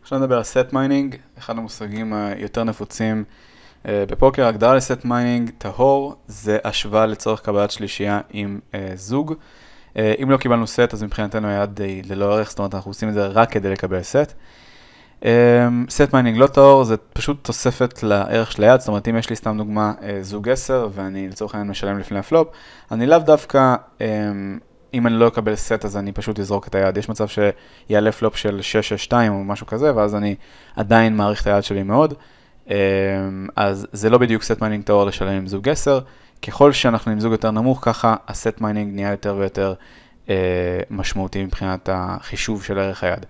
עכשיו נדבר על סט מיינינג, אחד המושגים היותר נפוצים בפוקר. הגדרה לסט מיינינג טהור זה השוואה לצורך קבלת שלישייה עם זוג. אם לא קיבלנו סט, אז מבחינתנו היד ללא ערך, זאת אומרת אנחנו עושים את זה רק כדי לקבל סט. סט מיינינג לא טהור זה פשוט תוספת לערך של היד, זאת אומרת אם יש לי סתם דוגמה זוג 10 ואני לצורך העניין משלם לפני הפלופ, אני לאו דווקא אם אני לא אקבל סט אז אני פשוט אזרוק את היד. יש מצב שיעלה פלופ של 6-6-2 או משהו כזה, ואז אני עדיין מעריך את היד שלי מאוד. אז זה לא בדיוק סט מיינינג טהור לשלם עם זוג 10. ככל שאנחנו עם זוג יותר נמוך, ככה הסט מיינינג נהיה יותר ויותר משמעותי מבחינת החישוב של ערך היד.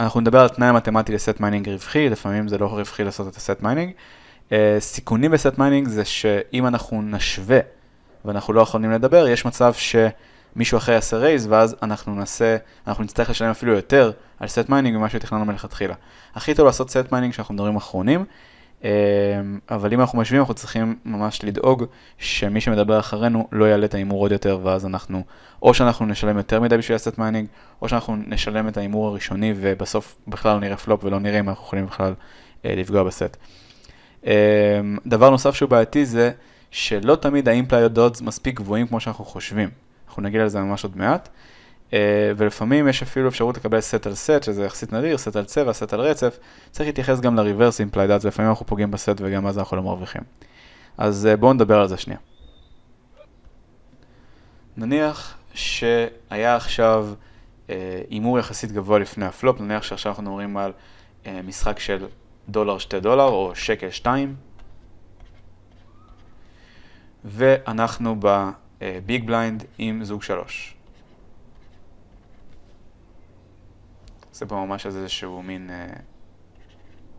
אנחנו נדבר על תנאי מתמטי לסט מיינינג רווחי, לפעמים זה לא רווחי לעשות את הסט מיינינג. סיכונים בסט מיינינג זה שאם אנחנו נשווה ואנחנו לא יכולים לדבר, יש מצב שמישהו אחר יעשה רייז, ואז אנחנו נצטרך לשלם אפילו יותר על סט מיינינג ממה שתכננו מלכתחילה. הכי טוב לעשות סט מיינינג שאנחנו מדברים אחרונים, אבל אם אנחנו משווים, אנחנו צריכים ממש לדאוג שמי שמדבר אחרינו לא יעלה את האימור עוד יותר, ואז או שאנחנו נשלם יותר מדי בשביל הסט מיינינג, או שאנחנו נשלם את האימור הראשוני, ובסוף בכלל לא נראה פלופ ולא נראה אם אנחנו יכולים בכלל לפגוע בסט. דבר נוסף שהוא בעייתי זה שלא תמיד ה-implied odds מספיק גבוהים כמו שאנחנו חושבים. אנחנו נגיע לזה ממש עוד מעט. ולפעמים יש אפילו אפשרות לקבל סט על סט, שזה יחסית נדיר, סט על צבע, סט על רצף. צריך להתייחס גם לריברס implied odds, לפעמים אנחנו פוגעים בסט וגם אז אנחנו לא מרוויחים. אז בואו נדבר על זה שנייה. נניח שהיה עכשיו אימור יחסית גבוה לפני הפלופ, נניח שעכשיו אנחנו מדברים על משחק של $2 או שקל 2, ואנחנו בביג בליינד עם זוג 3. זה פה ממש איזשהו מין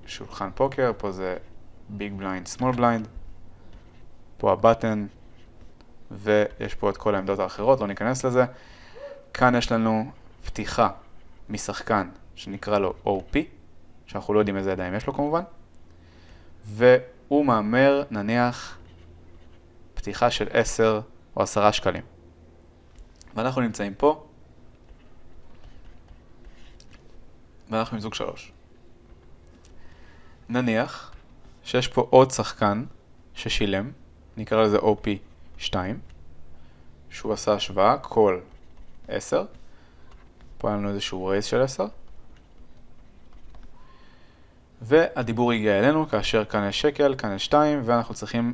שולחן פוקר, פה זה ביג בליינד, סמול בליינד, פה הבטן, ויש פה את כל העמדות האחרות, לא ניכנס לזה. כאן יש לנו פתיחה משחקן שנקרא לו OP, שאנחנו לא יודעים איזה ידיים יש לו כמובן, והוא מאמר נניח פתיחה של 10 או 10 שקלים. ואנחנו נמצאים פה, ואנחנו עם זוג 3. נניח שיש פה עוד שחקן ששילם, נקרא לזה OP2, שהוא עשה השוואה, כל 10, פה היה לנו איזשהו רייס של 10, והדיבור הגיע אלינו כאשר כאן יש שקל, כאן יש 2, ואנחנו צריכים,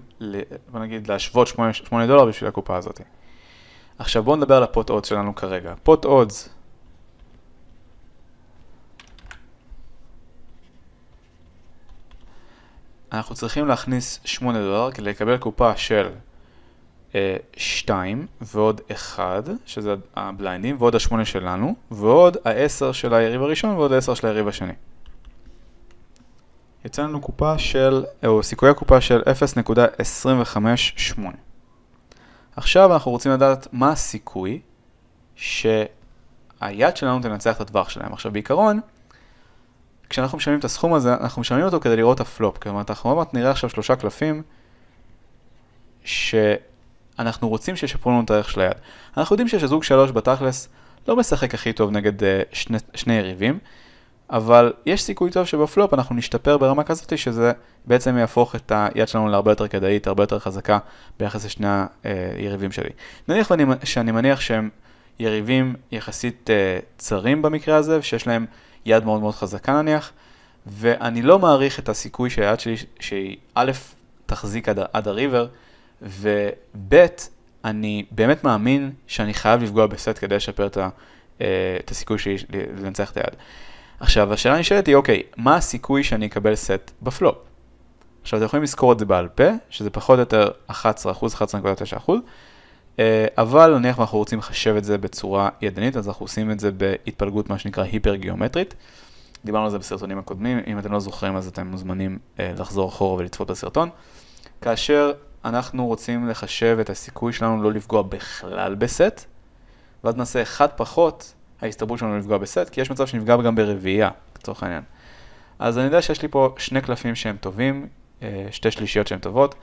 נגיד, להשוות $8 בשביל הקופה הזאת. עכשיו בואו נדבר על הפוט אודס שלנו כרגע. פוט אודס אנחנו צריכים להכניס $8 כדי לקבל קופה של 2 ועוד 1, שזה הבליינדים, ועוד ה8 שלנו, ועוד ה10 של היריב הראשון ועוד ה10 של היריב השני. יצא לנו קופה של, או סיכויי קופה של 0.258. עכשיו אנחנו רוצים לדעת מה הסיכוי שהיד שלנו תנצח את הטווח שלהם. עכשיו בעיקרון, כשאנחנו משלמים את הסכום הזה, אנחנו משלמים אותו כדי לראות הפלופ. כלומר, אנחנו ממש נראה עכשיו 3 קלפים שאנחנו רוצים שישפרו לנו את הערך של היד. אנחנו יודעים שזוג 3 בתכלס לא משחק הכי טוב נגד שני יריבים, אבל יש סיכוי טוב שבפלופ אנחנו נשתפר ברמה כזאת שזה בעצם יהפוך את היד שלנו להרבה יותר כדאית, הרבה יותר חזקה ביחס לשני היריבים שלי. נניח שאני מניח שהם יריבים יחסית צרים במקרה הזה, ושיש להם יד מאוד מאוד חזקה נניח, ואני לא מעריך את הסיכוי שהיד שלי, שהיא א' תחזיק עד הריבר, וב' אני באמת מאמין שאני חייב לפגוע בסט כדי לשפר את הסיכוי שלי לנצח את היד. עכשיו, השאלה נשאלת היא, אוקיי, מה הסיכוי שאני אקבל סט בפלופ? עכשיו, אתם יכולים לזכור את זה בעל פה, שזה פחות או יותר 11%, 11.9%, אבל נניח אנחנו רוצים לחשב את זה בצורה ידנית, אז אנחנו עושים את זה בהתפלגות, מה שנקרא היפר-גיאומטרית. דיברנו על זה בסרטונים הקודמים, אם אתם לא זוכרים, אז אתם מוזמנים לחזור אחורה ולצפות בסרטון. כאשר אנחנו רוצים לחשב את הסיכוי שלנו לא לפגוע בכלל בסט, ואז נעשה אחד פחות, ההסתברות שלנו לפגוע בסט, כי יש מצב שנפגע גם ברביעייה, לצורך העניין. אז אני יודע שיש לי פה 2 קלפים שהם טובים, 2 שלישיות שהן טובות.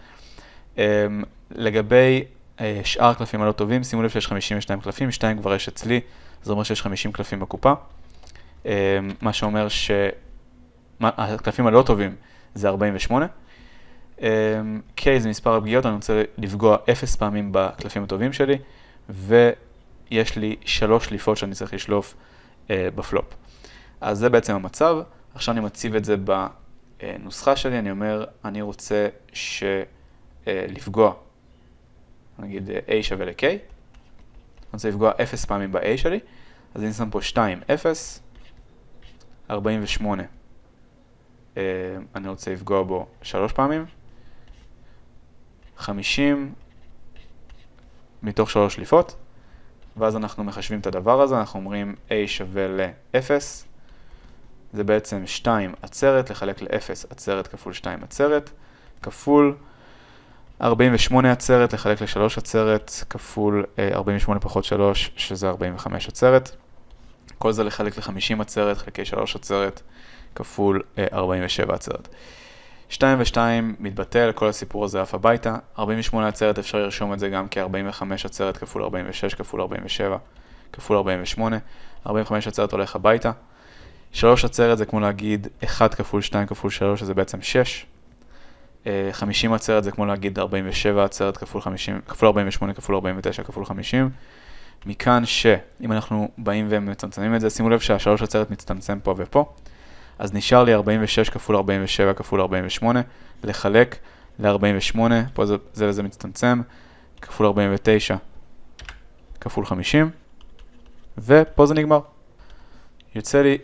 לגבי שאר הקלפים הלא טובים, שימו לב שיש 52 קלפים, 2 כבר יש אצלי, זה אומר שיש 50 קלפים בקופה. מה שאומר שהקלפים הלא טובים זה 48. K זה מספר הפגיעות, אני רוצה לפגוע 0 פעמים בקלפים הטובים שלי, ויש לי 3 שליפות שאני צריך לשלוף בפלופ. אז זה בעצם המצב. עכשיו אני מציב את זה בנוסחה שלי, אני אומר, אני רוצה לפגוע, נגיד A שווה ל-K, אני רוצה לפגוע 0 פעמים ב-A שלי, אז אני שם פה 2, 0, 48, אני רוצה לפגוע בו 3 פעמים, 50 מתוך 3 שליפות, ואז אנחנו מחשבים את הדבר הזה, אנחנו אומרים A שווה ל-0, זה בעצם 2 עצרת, לחלק ל-0 עצרת כפול 2 עצרת, כפול 48 עצרת, לחלק ל-3 עצרת, כפול 48 פחות 3, שזה 45 עצרת. כל זה לחלק ל-50 עצרת, חלקי 3 עצרת, כפול 47 עצרת. 2 ו-2 מתבטל, כל הסיפור הזה עף הביתה. 48 עצרת אפשר לרשום את זה גם כ-45 עצרת כפול 46 כפול 47 כפול 48. 45 עצרת הולך הביתה. 3 עצרת זה כמו להגיד 1 כפול 2 כפול 3, שזה בעצם 6. 50 עצרת זה כמו להגיד 47 עצרת כפול 48 כפול 49 כפול 50. מכאן שאם אנחנו באים ומצמצמים את זה, שימו לב שהשלוש עצרת מצטמצם פה ופה, אז נשאר לי 46 כפול 47 כפול 48, לחלק ל-48, פה זה וזה מצטמצם, כפול 49 כפול 50, ופה זה נגמר. יוצא לי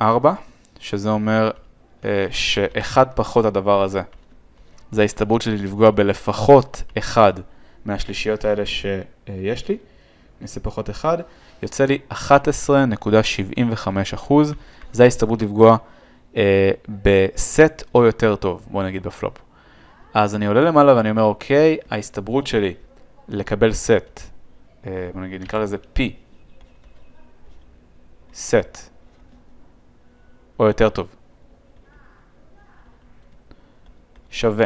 0.8824, שזה אומר שאחד פחות הדבר הזה. זה ההסתברות שלי לפגוע בלפחות אחד מהשלישיות האלה שיש לי. נעשה פחות אחד. יוצא לי 11.75%. זה ההסתברות לפגוע בסט או יותר טוב. בואו נגיד בפלופ. אז אני עולה למעלה ואני אומר, אוקיי, ההסתברות שלי לקבל סט, בואו נגיד, נקרא לזה P, סט, או יותר טוב, שווה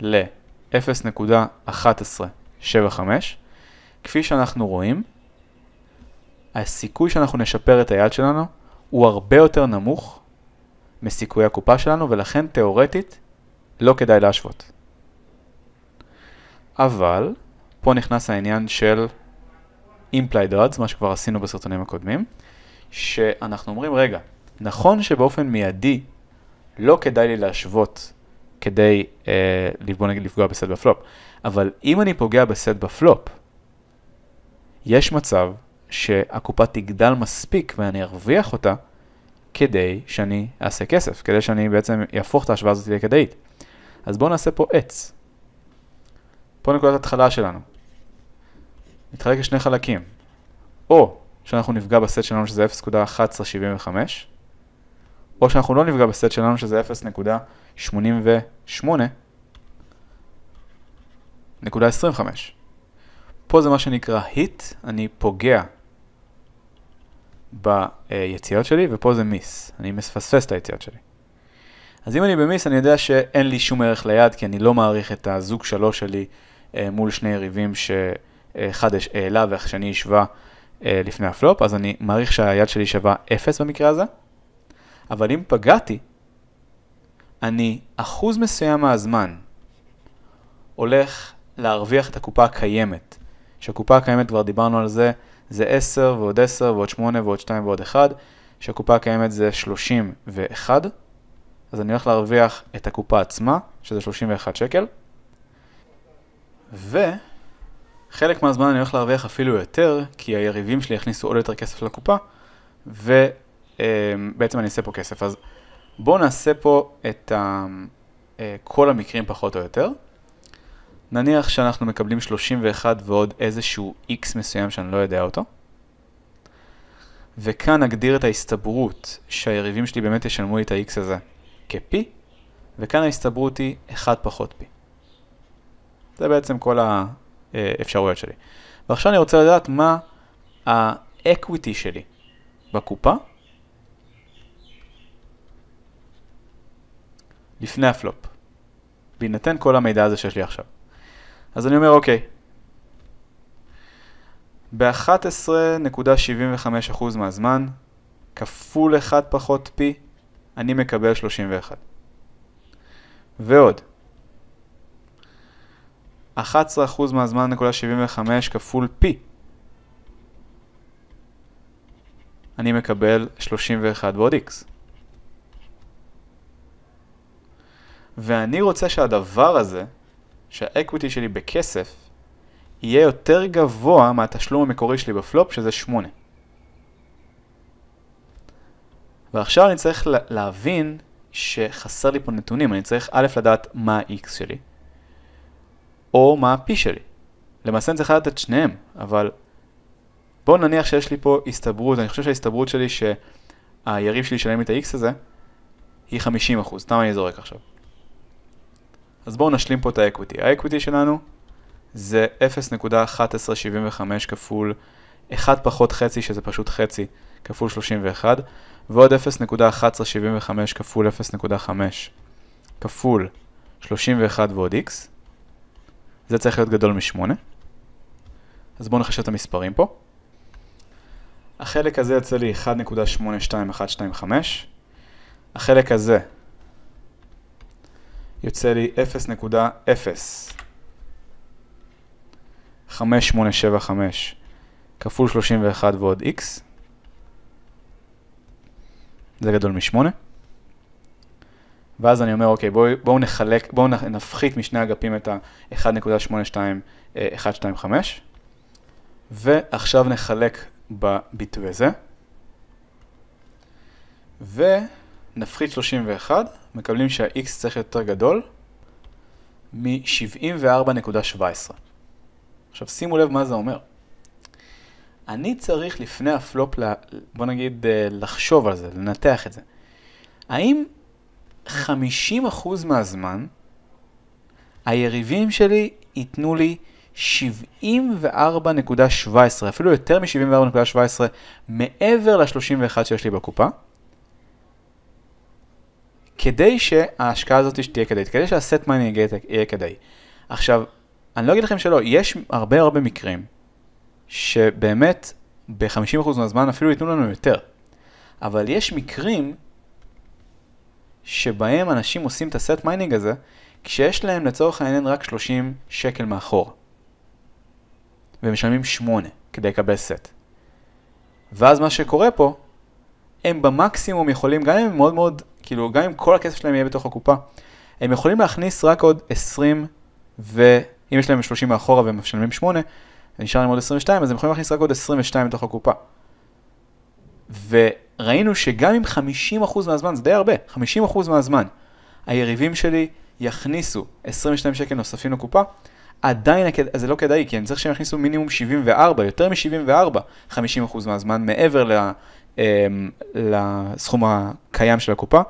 ל-0.1175. כפי שאנחנו רואים, הסיכוי שאנחנו נשפר את היד שלנו הוא הרבה יותר נמוך מסיכוי הקופה שלנו, ולכן תיאורטית לא כדאי להשוות. אבל פה נכנס העניין של implied odds, מה שכבר עשינו בסרטונים הקודמים, שאנחנו אומרים, רגע, נכון שבאופן מיידי לא כדאי לי להשוות כדי לפגוע בסט בפלופ, אבל אם אני פוגע בסט בפלופ, יש מצב שהקופה תגדל מספיק ואני ארוויח אותה כדי שאני אעשה כסף, כדי שאני בעצם יהפוך את ההשוואה הזאת לכדאית. אז בואו נעשה פה עץ. פה נקודת התחלה שלנו. נתחלק לשני חלקים. או שאנחנו נפגע בסט שלנו שזה 0.1175, או שאנחנו לא נפגע בסט שלנו שזה 0.88.25. פה זה מה שנקרא hit, אני פוגע ביציאות שלי, ופה זה miss, אני מפספס את היציאות שלי. אז אם אני במיס, אני יודע שאין לי שום ערך ליד, כי אני לא מעריך את הזוג 3 שלי מול שני יריבים שאחד העלה והשני ישווה לפני הפלופ, אז אני מעריך שהיד שלי שווה 0 במקרה הזה. אבל אם פגעתי, אני אחוז מסוים מהזמן הולך להרוויח את הקופה הקיימת. שהקופה הקיימת, כבר דיברנו על זה, זה 10 ועוד 10 ועוד 8 ועוד 2 ועוד 1, שהקופה הקיימת זה 31, אז אני הולך להרוויח את הקופה עצמה, שזה 31 שקל, וחלק מהזמן אני הולך להרוויח אפילו יותר, כי היריבים שלי יכניסו עוד יותר כסף לקופה, ובעצם אני אעשה פה כסף. אז בואו נעשה פה את כל המקרים פחות או יותר. נניח שאנחנו מקבלים 31 ועוד איזשהו x מסוים שאני לא יודע אותו. וכאן נגדיר את ההסתברות שהיריבים שלי באמת ישלמו לי את ה-x הזה כ-p, וכאן ההסתברות היא 1 פחות p. זה בעצם כל האפשרויות שלי. ועכשיו אני רוצה לדעת מה האקוויטי שלי בקופה לפני הפלופ, בהינתן כל המידע הזה שיש לי עכשיו. אז אני אומר, אוקיי, ב-11.75% מהזמן, כפול 1 פחות P, אני מקבל 31. ועוד, 11% מהזמן, 0.75 כפול P, אני מקבל 31 ועוד X. ואני רוצה שהדבר הזה, שהאקוויטי שלי בכסף, יהיה יותר גבוה מהתשלום המקורי שלי בפלופ, שזה 8. ועכשיו אני צריך להבין שחסר לי פה נתונים. אני צריך א' לדעת מה ה-X שלי, או מה ה-P שלי. למעשה אני צריך לדעת את שניהם, אבל בואו נניח שיש לי פה הסתברות. אני חושב שההסתברות שלי שהיריב שלי שלם את ה-X הזה, היא 50%. סתם אני זורק עכשיו. אז בואו נשלים פה את האקוויטי. האקוויטי שלנו זה 0.1175 כפול 1 פחות חצי, שזה פשוט חצי, כפול 31, ועוד 0.1175 כפול 0.5 כפול 31 ועוד x. זה צריך להיות גדול מ-8. אז בואו נחשב את המספרים פה. החלק הזה יוצא לי 1.82125. החלק הזה יוצא לי 0.05875 כפול 31 ועוד x. זה גדול מ-8. ואז אני אומר, אוקיי, בואו נפחית משני אגפים את ה-1.82125. ועכשיו נחלק בביטוי הזה. ונפחית 31, מקבלים שה-x צריך יותר גדול מ-74.17. עכשיו שימו לב מה זה אומר. אני צריך לפני הפלופ, בוא נגיד, לחשוב על זה, לנתח את זה. האם 50% מהזמן היריבים שלי ייתנו לי 74.17, אפילו יותר מ-74.17, מעבר ל-31 שיש לי בקופה, כדי שההשקעה הזאת תהיה כדאית, כדי שהסט מיינינג יהיה כדאי. עכשיו, אני לא אגיד לכם שלא, יש הרבה מקרים שבאמת ב-50% מהזמן אפילו ייתנו לנו יותר. אבל יש מקרים שבהם אנשים עושים את הסט מיינינג הזה, כשיש להם לצורך העניין רק 30 שקל מאחור. והם משלמים 8 כדי לקבל סט. ואז מה שקורה פה, הם במקסימום יכולים, גם אם מאוד, כאילו, גם אם כל הכסף שלהם יהיה בתוך הקופה, הם יכולים להכניס רק עוד 20, ואם יש להם 30 מאחורה והם משלמים 8, ונשאר עם עוד 22, אז הם יכולים להכניס רק עוד 22 בתוך הקופה. וראינו שגם עם 50% מהזמן, זה די הרבה, 50% מהזמן, היריבים שלי יכניסו 22 שקל נוספים לקופה, עדיין זה לא כדאי, כי אני צריך שהם יכניסו מינימום 74, יותר מ-74, 50% מהזמן, מעבר לסכום הקיים של הקופה,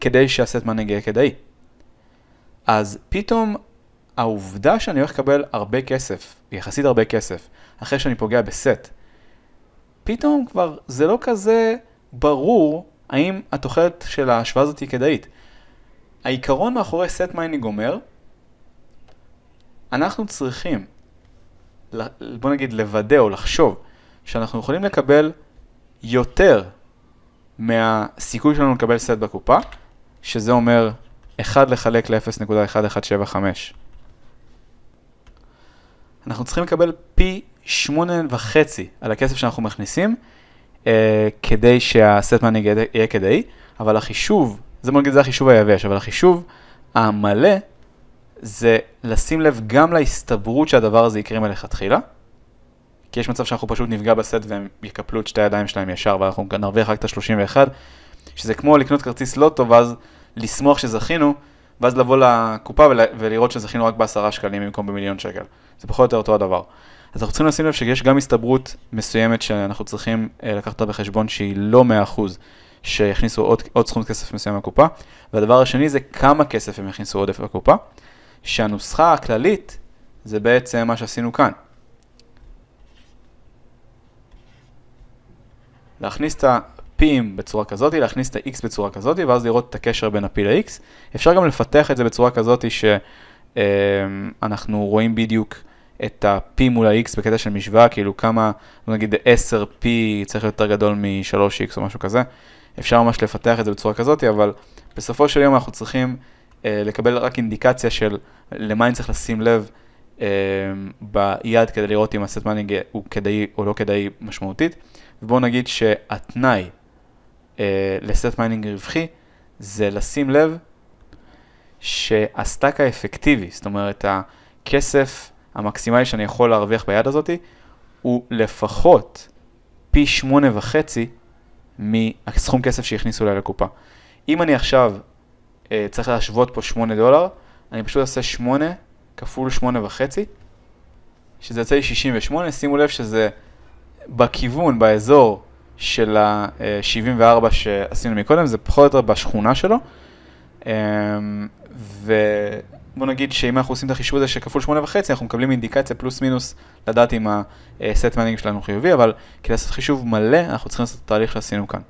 כדי שהסט מיינינג יהיה כדאי. אז פתאום העובדה שאני הולך לקבל הרבה כסף, יחסית הרבה כסף, אחרי שאני פוגע בסט, פתאום כבר זה לא כזה ברור האם התוחלת של ההשוואה הזאת היא כדאית. העיקרון מאחורי סט מיינינג אומר, אנחנו צריכים, בוא נגיד, לוודא או לחשוב שאנחנו יכולים לקבל יותר מהסיכוי שלנו לקבל סט בקופה, שזה אומר 1 לחלק ל-0.1175. אנחנו צריכים לקבל פי 8.5 על הכסף שאנחנו מכניסים, כדי שהסט מיינינג יהיה כדאי, אבל החישוב, זה בוא נגיד, זה החישוב היבש, אבל החישוב המלא, זה לשים לב גם להסתברות שהדבר הזה יקרה מלכתחילה, כי יש מצב שאנחנו פשוט נפגע בסט והם יקפלו את שתי הידיים שלהם ישר, ואנחנו נרוויח רק את ה-31, שזה כמו לקנות כרטיס לוטו, ואז לשמוח שזכינו, ואז לבוא לקופה ולראות שזכינו רק ב10 שקלים במקום ב1,000,000 שקל. זה פחות או יותר אותו הדבר. אז אנחנו צריכים לשים לב שיש גם הסתברות מסוימת שאנחנו צריכים לקחת אותה בחשבון שהיא לא 100%, שיכניסו עוד סכום כסף מסוים לקופה, והדבר השני זה כמה כסף הם יכניסו עודף לקופה, שהנוסחה הכללית זה בעצם מה שעשינו כאן. להכניס את ה-P'ים בצורה כזאת, להכניס את ה-X בצורה כזאת, ואז לראות את הקשר בין ה-P ל-X. אפשר גם לפתח את זה בצורה כזאת שאנחנו רואים בדיוק את ה-P מול ה-X בקטע של משוואה, כאילו כמה, נגיד 10P צריך להיות יותר גדול מ-3X או משהו כזה. אפשר ממש לפתח את זה בצורה כזאת, אבל בסופו של יום אנחנו צריכים לקבל רק אינדיקציה של למה אני צריך לשים לב ביד כדי לראות אם הסט מיינינג הוא כדאי או לא כדאי משמעותית. ובואו נגיד שהתנאי לסט מיינינג רווחי זה לשים לב שהסטאק האפקטיבי, זאת אומרת הכסף המקסימלי שאני יכול להרוויח ביד הזאת, הוא לפחות פי 8.5 מהסכום כסף שהכניסו לי לקופה. אם אני עכשיו צריך להשוות פה $8, אני פשוט אעשה 8 כפול 8.5, שזה יצא לי 68, שימו לב שזה בכיוון, באזור של ה-74 שעשינו מקודם, זה פחות או יותר בשכונה שלו, ובוא נגיד שאם אנחנו עושים את החישוב הזה שכפול 8.5, אנחנו מקבלים אינדיקציה פלוס מינוס לדעת אם הסט מיינינג שלנו חיובי, אבל כדי לעשות חישוב מלא, אנחנו צריכים לעשות את התהליך שעשינו כאן.